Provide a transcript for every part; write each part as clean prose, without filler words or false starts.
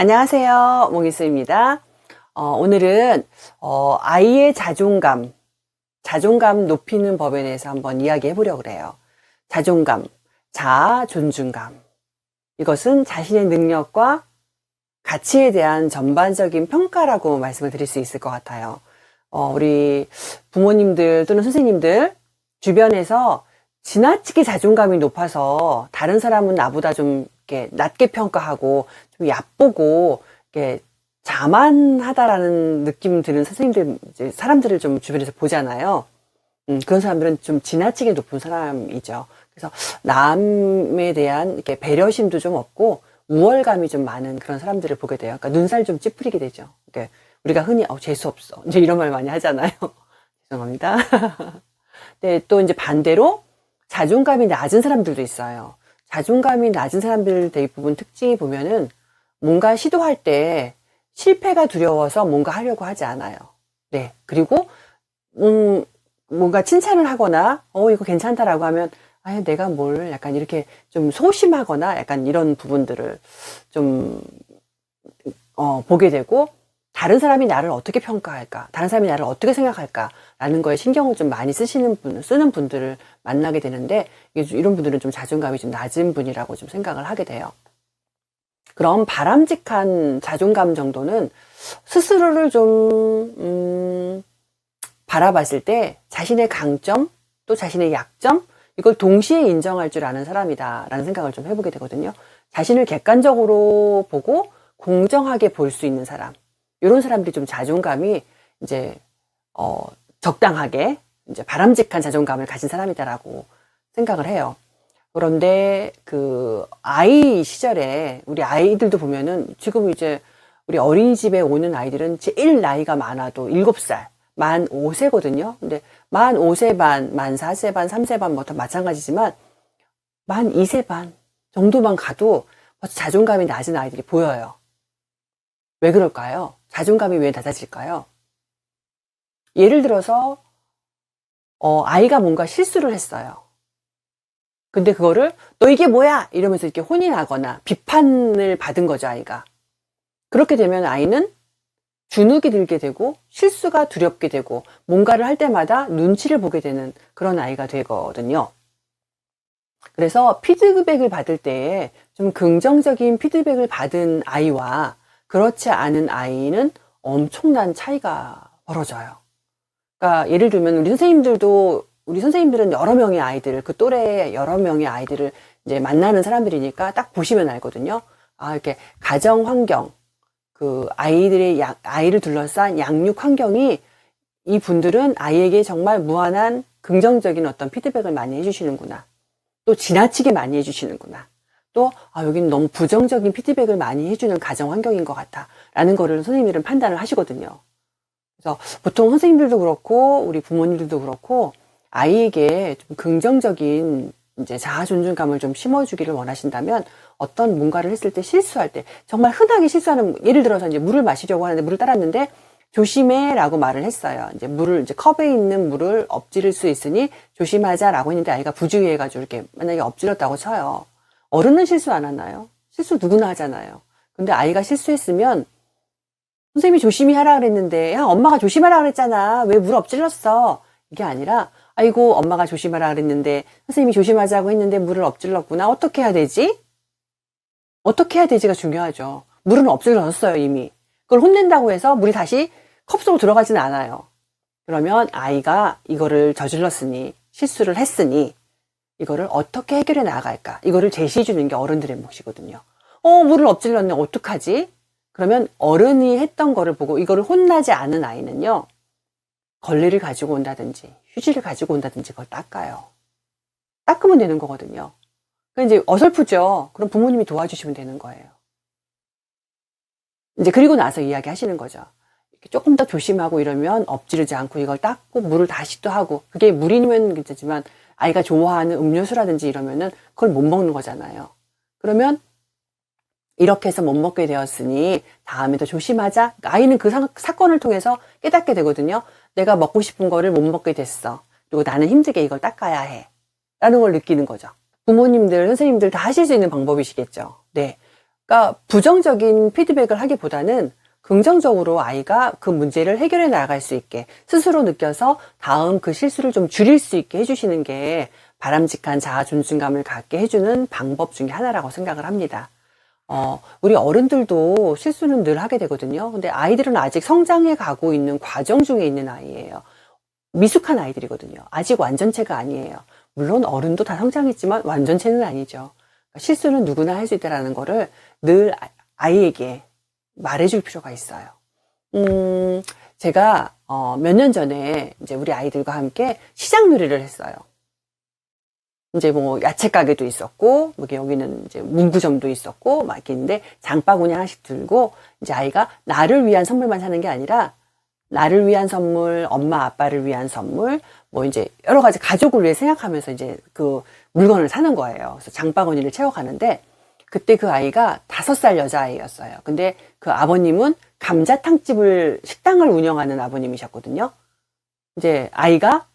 안녕하세요. 몽이수입니다. 오늘은 아이의 자존감 높이는 법에 대해서 한번 이야기해 보려고 그래요. 자존감, 자아, 존중감. 이것은 자신의 능력과 가치에 대한 전반적인 평가라고 말씀을 드릴 수 있을 것 같아요. 우리 부모님들 또는 선생님들 주변에서 지나치게 자존감이 높아서 다른 사람은 나보다 좀 이렇게 낮게 평가하고 좀 얕보고 이렇게 자만하다라는 느낌 드는 선생님들, 이제 사람들을 좀 주변에서 보잖아요. 그런 사람들은 좀 지나치게 높은 사람이죠. 그래서 남에 대한 이렇게 배려심도 좀 없고 우월감이 좀 많은 그런 사람들을 보게 돼요. 그러니까 눈살 좀 찌푸리게 되죠. 그러니까 우리가 흔히 재수없어 이제 이런 말 많이 하잖아요. 죄송합니다. 네, 또 이제 반대로 자존감이 낮은 사람들도 있어요. 자존감이 낮은 사람들 대부분 특징이 보면은 뭔가 시도할 때 실패가 두려워서 뭔가 하려고 하지 않아요. 네. 그리고 뭔가 칭찬을 하거나 이거 괜찮다라고 하면 내가 뭘 약간 이렇게 좀 소심하거나 약간 이런 부분들을 좀 보게 되고, 다른 사람이 나를 어떻게 평가할까, 다른 사람이 나를 어떻게 생각할까라는 거에 신경을 좀 많이 쓰는 분들을 만나게 되는데, 이런 분들은 좀 자존감이 좀 낮은 분이라고 좀 생각을 하게 돼요. 그럼 바람직한 자존감 정도는 스스로를 좀 바라봤을 때 자신의 강점 또 자신의 약점, 이걸 동시에 인정할 줄 아는 사람이다라는 생각을 좀 해보게 되거든요. 자신을 객관적으로 보고 공정하게 볼 수 있는 사람, 이런 사람들이 좀 자존감이 이제 적당하게 이제 바람직한 자존감을 가진 사람이다라고 생각을 해요. 그런데 그 아이 시절에 우리 아이들도 보면은 지금 이제 우리 어린이집에 오는 아이들은 제일 나이가 많아도 7살, 만 5세거든요. 근데 만 5세 반, 만 4세 반, 3세 반 뭐 다 마찬가지지만 만 2세 반 정도만 가도 벌써 자존감이 낮은 아이들이 보여요. 왜 그럴까요? 자존감이 왜 낮아질까요? 예를 들어서 아이가 뭔가 실수를 했어요. 근데 그거를 너 이게 뭐야? 이러면서 이렇게 혼이 나거나 비판을 받은 거죠, 아이가. 그렇게 되면 아이는 주눅이 들게 되고 실수가 두렵게 되고 뭔가를 할 때마다 눈치를 보게 되는 그런 아이가 되거든요. 그래서 피드백을 받을 때에 좀 긍정적인 피드백을 받은 아이와 그렇지 않은 아이는 엄청난 차이가 벌어져요. 그러니까 예를 들면 우리 선생님들은 여러 명의 아이들, 그 또래의 여러 명의 아이들을 이제 만나는 사람들이니까 딱 보시면 알거든요. 이렇게 가정 환경, 그 아이를 둘러싼 양육 환경이, 이 분들은 아이에게 정말 무한한 긍정적인 어떤 피드백을 많이 해주시는구나. 또 지나치게 많이 해주시는구나. 또 여기는 너무 부정적인 피드백을 많이 해주는 가정 환경인 것 같아 라는 거를 선생님들은 판단을 하시거든요. 그래서 보통 선생님들도 그렇고 우리 부모님들도 그렇고 아이에게 좀 긍정적인 이제 자아 존중감을 좀 심어주기를 원하신다면, 어떤 뭔가를 했을 때 실수할 때 정말 흔하게 실수하는, 예를 들어서 이제 물을 마시려고 하는데 물을 따랐는데 조심해라고 말을 했어요. 이제 컵에 있는 물을 엎지를 수 있으니 조심하자라고 했는데 아이가 부주의해가지고 이렇게 만약에 엎질렀다고 쳐요. 어른은 실수 안 하나요? 실수 누구나 하잖아요. 근데 아이가 실수했으면 선생님이 조심히 하라 그랬는데, 야, 엄마가 조심하라 그랬잖아, 왜 물 엎질렀어? 이게 아니라, 아이고, 엄마가 조심하라 그랬는데 선생님이 조심하자고 했는데 물을 엎질렀구나, 어떻게 해야 되지? 어떻게 해야 되지가 중요하죠. 물은 엎질렀어요, 이미. 그걸 혼낸다고 해서 물이 다시 컵 속으로 들어가지는 않아요. 그러면 아이가 이거를 저질렀으니, 실수를 했으니 이거를 어떻게 해결해 나갈까, 이거를 제시해 주는 게 어른들의 몫이거든요. 물을 엎질렀네, 어떡하지? 그러면 어른이 했던 거를 보고 이거를 혼나지 않은 아이는요, 걸레를 가지고 온다든지 휴지를 가지고 온다든지 그걸 닦아요. 닦으면 되는 거거든요. 그러니까 이제 어설프죠. 그럼 부모님이 도와주시면 되는 거예요. 이제 그리고 나서 이야기 하시는 거죠. 조금 더 조심하고 이러면 엎지르지 않고 이걸 닦고 물을 다시 또 하고, 그게 물이면 괜찮지만 아이가 좋아하는 음료수라든지 이러면은 그걸 못 먹는 거잖아요. 그러면 이렇게 해서 못 먹게 되었으니 다음에 더 조심하자. 아이는 그 사건을 통해서 깨닫게 되거든요. 내가 먹고 싶은 거를 못 먹게 됐어. 그리고 나는 힘들게 이걸 닦아야 해. 라는 걸 느끼는 거죠. 부모님들, 선생님들 다 하실 수 있는 방법이시겠죠. 네. 그러니까 부정적인 피드백을 하기보다는 긍정적으로 아이가 그 문제를 해결해 나갈 수 있게 스스로 느껴서 다음 그 실수를 좀 줄일 수 있게 해주시는 게 바람직한 자아 존중감을 갖게 해주는 방법 중에 하나라고 생각을 합니다. 우리 어른들도 실수는 늘 하게 되거든요. 근데 아이들은 아직 성장해 가고 있는 과정 중에 있는 아이예요. 미숙한 아이들이거든요. 아직 완전체가 아니에요. 물론 어른도 다 성장했지만 완전체는 아니죠. 실수는 누구나 할 수 있다는 거를 늘 아이에게 말해줄 필요가 있어요. 제가 몇 년 전에 이제 우리 아이들과 함께 시장놀이를 했어요. 이제 뭐 야채 가게도 있었고, 여기는 이제 문구점도 있었고, 막 이렇게 있는데 장바구니 하나씩 들고 이제 아이가 나를 위한 선물만 사는 게 아니라 나를 위한 선물, 엄마 아빠를 위한 선물, 뭐 이제 여러 가지 가족을 위해 생각하면서 이제 그 물건을 사는 거예요. 그래서 장바구니를 채워가는데 그때 그 아이가 5살 여자아이였어요. 근데 그 아버님은 감자탕집을, 식당을 운영하는 아버님이셨거든요. 이제 아이가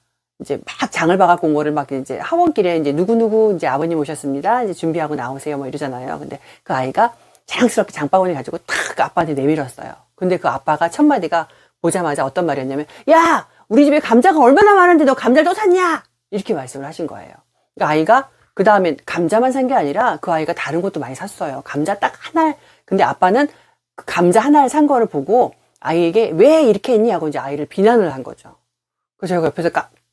이제 막 장을 봐갖고 온 거를 막 이제 하원길에 이제 누구누구 이제 아버님 오셨습니다. 이제 준비하고 나오세요. 뭐 이러잖아요. 근데 그 아이가 자랑스럽게 장바구니 가지고 탁 아빠한테 내밀었어요. 근데 그 아빠가 첫 마디가 보자마자 어떤 말이었냐면, 야! 우리 집에 감자가 얼마나 많은데 너 감자를 또 샀냐? 이렇게 말씀을 하신 거예요. 그러니까 아이가 그 다음에 감자만 산 게 아니라 그 아이가 다른 것도 많이 샀어요. 감자 딱 하나. 근데 아빠는 그 감자 하나를 산 거를 보고 아이에게 왜 이렇게 했니? 하고 이제 아이를 비난을 한 거죠. 그래서 제가 옆에서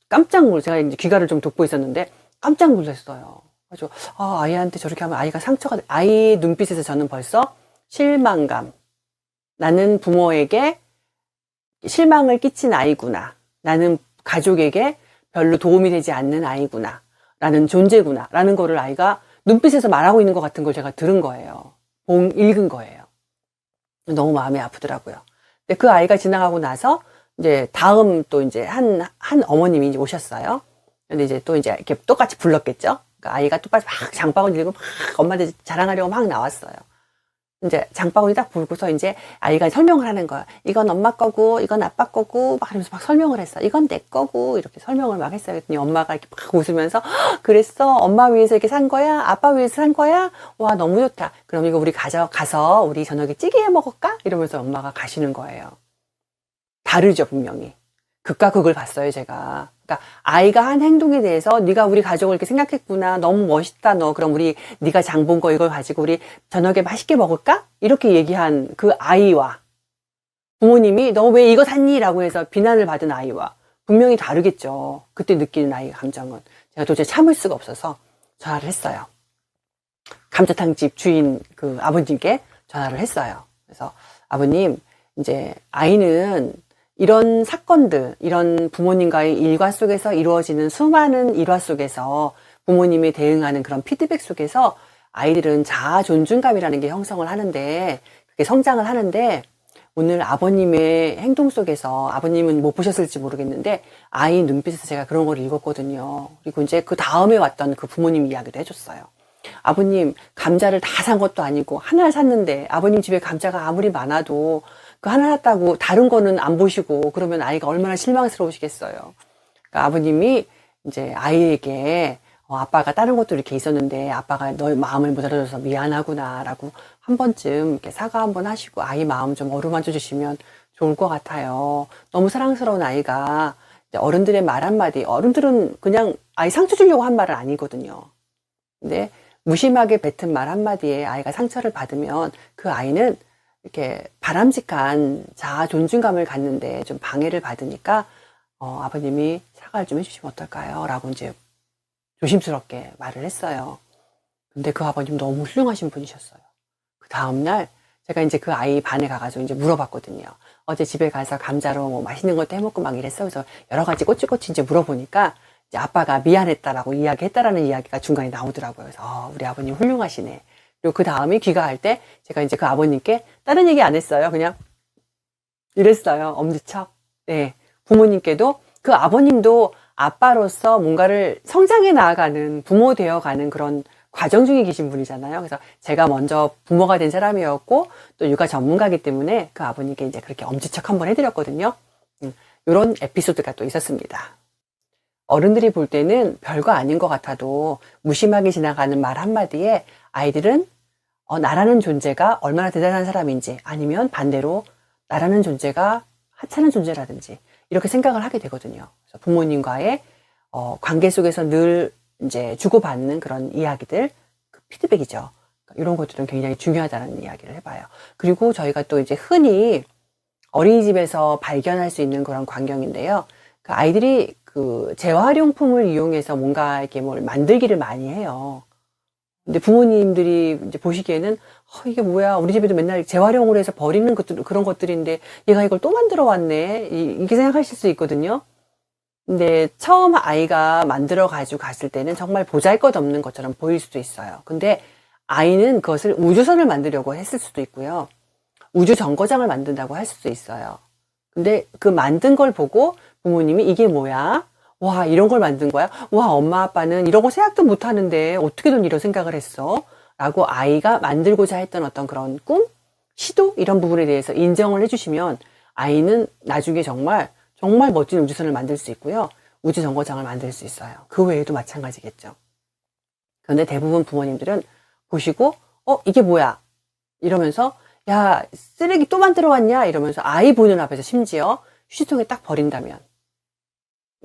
깜짝 제가 이제 귀가를 좀 돕고 있었는데 깜짝 놀랐어요. 그래서 아이한테 저렇게 하면 아이가 상처가, 아이의 눈빛에서 저는 벌써 실망감. 나는 부모에게 실망을 끼친 아이구나. 나는 가족에게 별로 도움이 되지 않는 아이구나. 라는 존재구나. 라는 거를 아이가 눈빛에서 말하고 있는 것 같은 걸 제가 들은 거예요. 읽은 거예요. 너무 마음이 아프더라고요. 근데 그 아이가 지나가고 나서 이제 다음 또 이제 한 어머님이 이제 오셨어요. 근데 이제 또 이제 이렇게 똑같이 불렀겠죠. 그러니까 아이가 똑같이 막 장바구니 들고 막 엄마한테 자랑하려고 막 나왔어요. 이제 장바구니 딱 불고서 이제 아이가 설명을 하는 거야. 이건 엄마 거고, 이건 아빠 거고, 막 이러면서 막 설명을 했어. 이건 내 거고, 이렇게 설명을 막 했어요. 그랬더니 엄마가 이렇게 막 웃으면서, 그랬어? 엄마 위해서 이렇게 산 거야? 아빠 위해서 산 거야? 와, 너무 좋다. 그럼 이거 우리 가서 우리 저녁에 찌개 해 먹을까? 이러면서 엄마가 가시는 거예요. 다르죠, 분명히. 극과 극을 봤어요, 제가. 그러니까 아이가 한 행동에 대해서 네가 우리 가족을 이렇게 생각했구나. 너무 멋있다, 너. 그럼 네가 장 본 거 이걸 가지고 우리 저녁에 맛있게 먹을까? 이렇게 얘기한 그 아이와 부모님이 너 왜 이거 샀니? 라고 해서 비난을 받은 아이와 분명히 다르겠죠. 그때 느끼는 아이의 감정은. 제가 도저히 참을 수가 없어서 전화를 했어요. 감자탕집 주인 그 아버님께 전화를 했어요. 그래서 아버님, 이제 아이는 이런 사건들, 이런 부모님과의 일과 속에서 이루어지는 수많은 일화 속에서 부모님이 대응하는 그런 피드백 속에서 아이들은 자아 존중감이라는 게 형성을 하는데, 그게 성장을 하는데, 오늘 아버님의 행동 속에서, 아버님은 못 보셨을지 모르겠는데, 아이 눈빛에서 제가 그런 걸 읽었거든요. 그리고 이제 그 다음에 왔던 그 부모님 이야기도 해줬어요. 아버님, 감자를 다 산 것도 아니고, 하나를 샀는데, 아버님 집에 감자가 아무리 많아도, 그 하나 샀다고 다른 거는 안 보시고 그러면 아이가 얼마나 실망스러우시겠어요. 그러니까 아버님이 이제 아이에게 아빠가 다른 것도 이렇게 있었는데 아빠가 너의 마음을 못 알아줘서 미안하구나 라고 한 번쯤 이렇게 사과 한번 하시고 아이 마음 좀 어루만져 주시면 좋을 것 같아요. 너무 사랑스러운 아이가 어른들의 말 한마디, 어른들은 그냥 아이 상처 주려고 한 말은 아니거든요. 근데 무심하게 뱉은 말 한마디에 아이가 상처를 받으면 그 아이는 이렇게 바람직한 자아 존중감을 갖는데 좀 방해를 받으니까 아버님이 사과를 좀 해주시면 어떨까요? 라고 이제 조심스럽게 말을 했어요. 근데 그 아버님 너무 훌륭하신 분이셨어요. 그 다음날 제가 이제 그 아이 반에 가가지고 이제 물어봤거든요. 어제 집에 가서 감자로 뭐 맛있는 것도 해먹고 막 이랬어. 그래서 여러 가지 꼬치꼬치 이제 물어보니까 이제 아빠가 미안했다라고 이야기했다라는 이야기가 중간에 나오더라고요. 그래서 우리 아버님 훌륭하시네. 그리고 그 다음에 귀가할 때 제가 이제 그 아버님께 다른 얘기 안 했어요. 그냥 이랬어요. 엄지척. 네. 부모님께도 그 아버님도 아빠로서 뭔가를 성장해 나아가는 부모 되어가는 그런 과정 중에 계신 분이잖아요. 그래서 제가 먼저 부모가 된 사람이었고 또 육아 전문가이기 때문에 그 아버님께 이제 그렇게 엄지척 한번 해드렸거든요. 이런 에피소드가 또 있었습니다. 어른들이 볼 때는 별거 아닌 것 같아도 무심하게 지나가는 말 한마디에 아이들은 나라는 존재가 얼마나 대단한 사람인지, 아니면 반대로 나라는 존재가 하찮은 존재라든지 이렇게 생각을 하게 되거든요. 그래서 부모님과의 관계 속에서 늘 이제 주고받는 그런 이야기들, 그 피드백이죠. 이런 것들은 굉장히 중요하다는 이야기를 해봐요. 그리고 저희가 또 이제 흔히 어린이집에서 발견할 수 있는 그런 광경인데요. 그 아이들이 그 재활용품을 이용해서 뭔가 이렇게 뭘 만들기를 많이 해요. 근데 부모님들이 이제 보시기에는 이게 뭐야, 우리 집에도 맨날 재활용을 해서 버리는 것들, 그런 것들인데 얘가 이걸 또 만들어 왔네, 이렇게 생각하실 수 있거든요. 근데 처음 아이가 만들어 가지고 갔을 때는 정말 보잘것없는 것처럼 보일 수도 있어요. 근데 아이는 그것을 우주선을 만들려고 했을 수도 있고요, 우주 정거장을 만든다고 할 수도 있어요. 근데 그 만든 걸 보고 부모님이 이게 뭐야? 와, 이런 걸 만든 거야? 와, 엄마 아빠는 이런 거 생각도 못 하는데 어떻게 넌 이런 생각을 했어? 라고 아이가 만들고자 했던 어떤 그런 꿈? 시도? 이런 부분에 대해서 인정을 해주시면 아이는 나중에 정말 멋진 우주선을 만들 수 있고요, 우주 정거장을 만들 수 있어요. 그 외에도 마찬가지겠죠. 그런데 대부분 부모님들은 보시고 이게 뭐야? 이러면서 야, 쓰레기 또 만들어 왔냐? 이러면서 아이 보는 앞에서 심지어 휴지통에 딱 버린다면,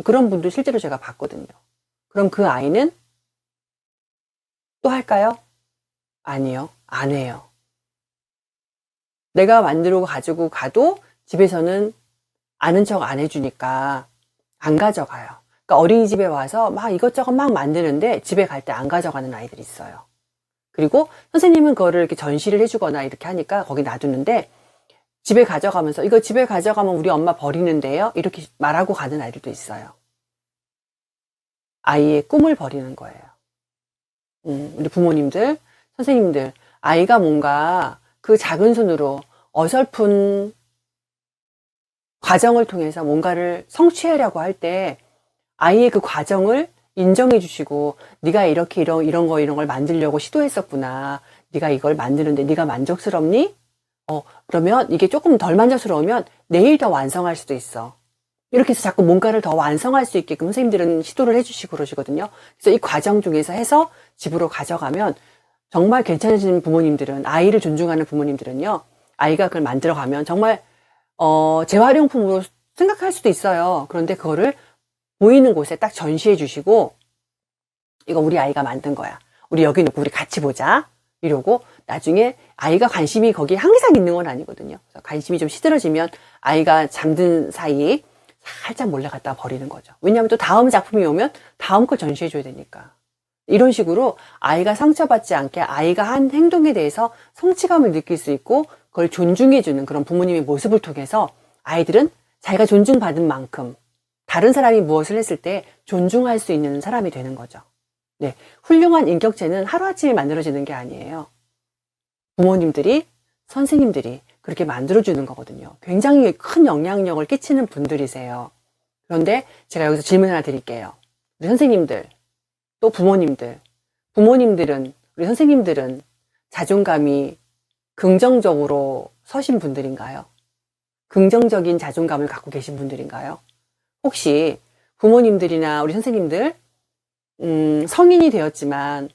그런 분들 실제로 제가 봤거든요. 그럼 그 아이는 또 할까요? 아니요, 안 해요. 내가 만들고 가지고 가도 집에서는 아는 척 안 해주니까 안 가져가요. 그러니까 어린이집에 와서 막 이것저것 막 만드는데 집에 갈 때 안 가져가는 아이들이 있어요. 그리고 선생님은 그거를 이렇게 전시를 해주거나 이렇게 하니까 거기 놔두는데, 집에 가져가면서 이거 집에 가져가면 우리 엄마 버리는데요, 이렇게 말하고 가는 아이들도 있어요. 아이의 꿈을 버리는 거예요. 우리 부모님들, 선생님들, 아이가 뭔가 그 작은 손으로 어설픈 과정을 통해서 뭔가를 성취하려고 할 때 아이의 그 과정을 인정해 주시고, 네가 이렇게 이런 걸 만들려고 시도했었구나, 네가 이걸 만드는데 네가 만족스럽니? 그러면 이게 조금 덜 만족스러우면 내일 더 완성할 수도 있어. 이렇게 해서 자꾸 뭔가를 더 완성할 수 있게끔 선생님들은 시도를 해주시고 그러시거든요. 그래서 이 과정 중에서 해서 집으로 가져가면 정말 괜찮으신 부모님들은, 아이를 존중하는 부모님들은요, 아이가 그걸 만들어가면 정말 재활용품으로 생각할 수도 있어요. 그런데 그거를 보이는 곳에 딱 전시해 주시고, 이거 우리 아이가 만든 거야, 우리 여기 놓고 우리 같이 보자, 이러고 나중에 아이가 관심이 거기에 항상 있는 건 아니거든요. 그래서 관심이 좀 시들어지면 아이가 잠든 사이 살짝 몰래 갖다 버리는 거죠. 왜냐하면 또 다음 작품이 오면 다음 걸 전시해 줘야 되니까. 이런 식으로 아이가 상처받지 않게 아이가 한 행동에 대해서 성취감을 느낄 수 있고 그걸 존중해 주는 그런 부모님의 모습을 통해서 아이들은 자기가 존중받은 만큼 다른 사람이 무엇을 했을 때 존중할 수 있는 사람이 되는 거죠. 네, 훌륭한 인격체는 하루아침에 만들어지는 게 아니에요. 부모님들이, 선생님들이 그렇게 만들어주는 거거든요. 굉장히 큰 영향력을 끼치는 분들이세요. 그런데 제가 여기서 질문 하나 드릴게요. 우리 선생님들, 또 부모님들은, 우리 선생님들은 자존감이 긍정적으로 서신 분들인가요? 긍정적인 자존감을 갖고 계신 분들인가요? 혹시 부모님들이나 우리 선생님들, 성인이 되었지만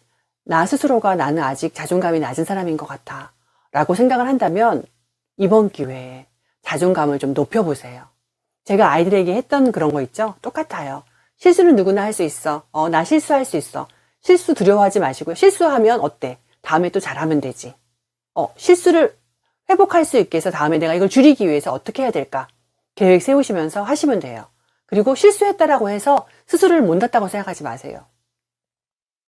나 스스로가 나는 아직 자존감이 낮은 사람인 것 같아 라고 생각을 한다면 이번 기회에 자존감을 좀 높여보세요. 제가 아이들에게 했던 그런 거 있죠? 똑같아요. 실수는 누구나 할 수 있어. 나 실수할 수 있어. 실수 두려워하지 마시고요. 실수하면 어때? 다음에 또 잘하면 되지. 실수를 회복할 수 있게 해서 다음에 내가 이걸 줄이기 위해서 어떻게 해야 될까? 계획 세우시면서 하시면 돼요. 그리고 실수했다라고 해서 스스로를 못났다고 생각하지 마세요.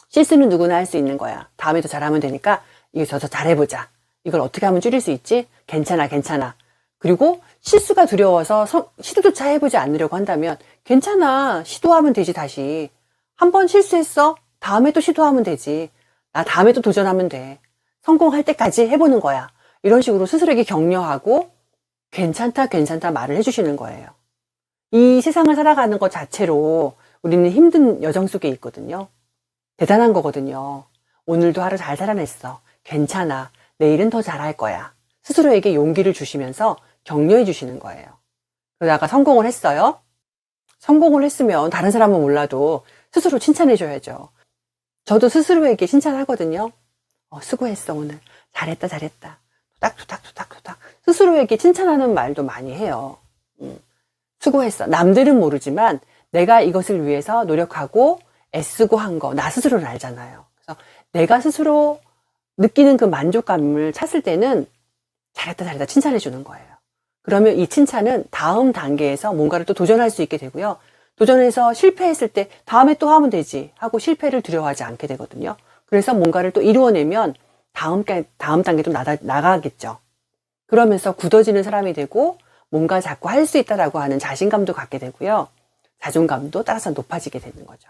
실수는 누구나 할 수 있는 거야. 다음에 더 잘하면 되니까 이거 더 잘해보자. 이걸 어떻게 하면 줄일 수 있지? 괜찮아. 그리고 실수가 두려워서 시도조차 해보지 않으려고 한다면 괜찮아. 시도하면 되지. 다시. 한 번 실수했어. 다음에 또 시도하면 되지. 나 다음에 또 도전하면 돼. 성공할 때까지 해보는 거야. 이런 식으로 스스로에게 격려하고 괜찮다 말을 해주시는 거예요. 이 세상을 살아가는 것 자체로 우리는 힘든 여정 속에 있거든요. 대단한 거거든요. 오늘도 하루 잘 살아냈어. 괜찮아. 내일은 더 잘할 거야. 스스로에게 용기를 주시면서 격려해 주시는 거예요. 그러다가 성공을 했어요. 성공을 했으면 다른 사람은 몰라도 스스로 칭찬해 줘야죠. 저도 스스로에게 칭찬하거든요. 수고했어 오늘. 잘했다, 잘했다. 토닥토닥토닥토닥. 스스로에게 칭찬하는 말도 많이 해요. 수고했어. 남들은 모르지만 내가 이것을 위해서 노력하고 애쓰고 한 거, 나 스스로는 알잖아요. 그래서 내가 스스로 느끼는 그 만족감을 찾을 때는 잘했다, 잘했다 칭찬해 주는 거예요. 그러면 이 칭찬은 다음 단계에서 뭔가를 또 도전할 수 있게 되고요. 도전해서 실패했을 때 다음에 또 하면 되지 하고 실패를 두려워하지 않게 되거든요. 그래서 뭔가를 또 이루어내면 다음 단계도 나가겠죠. 그러면서 굳어지는 사람이 되고 뭔가 자꾸 할 수 있다라고 하는 자신감도 갖게 되고요. 자존감도 따라서 높아지게 되는 거죠.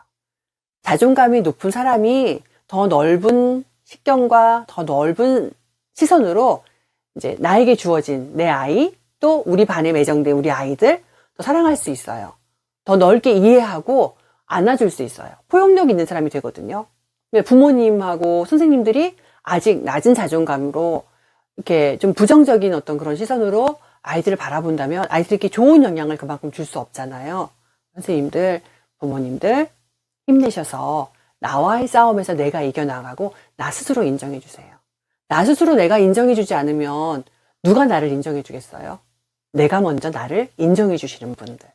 자존감이 높은 사람이 더 넓은 식견과 더 넓은 시선으로 이제 나에게 주어진 내 아이, 또 우리 반에 매정된 우리 아이들 더 사랑할 수 있어요. 더 넓게 이해하고 안아줄 수 있어요. 포용력 있는 사람이 되거든요. 부모님하고 선생님들이 아직 낮은 자존감으로 이렇게 좀 부정적인 어떤 그런 시선으로 아이들을 바라본다면 아이들에게 좋은 영향을 그만큼 줄 수 없잖아요. 선생님들, 부모님들 힘내셔서 나와의 싸움에서 내가 이겨나가고 나 스스로 인정해 주세요. 나 스스로 내가 인정해 주지 않으면 누가 나를 인정해 주겠어요? 내가 먼저 나를 인정해 주시는 분들.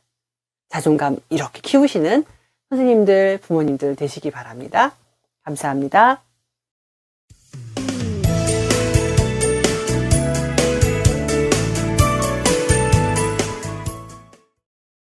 자존감 이렇게 키우시는 선생님들, 부모님들 되시기 바랍니다. 감사합니다.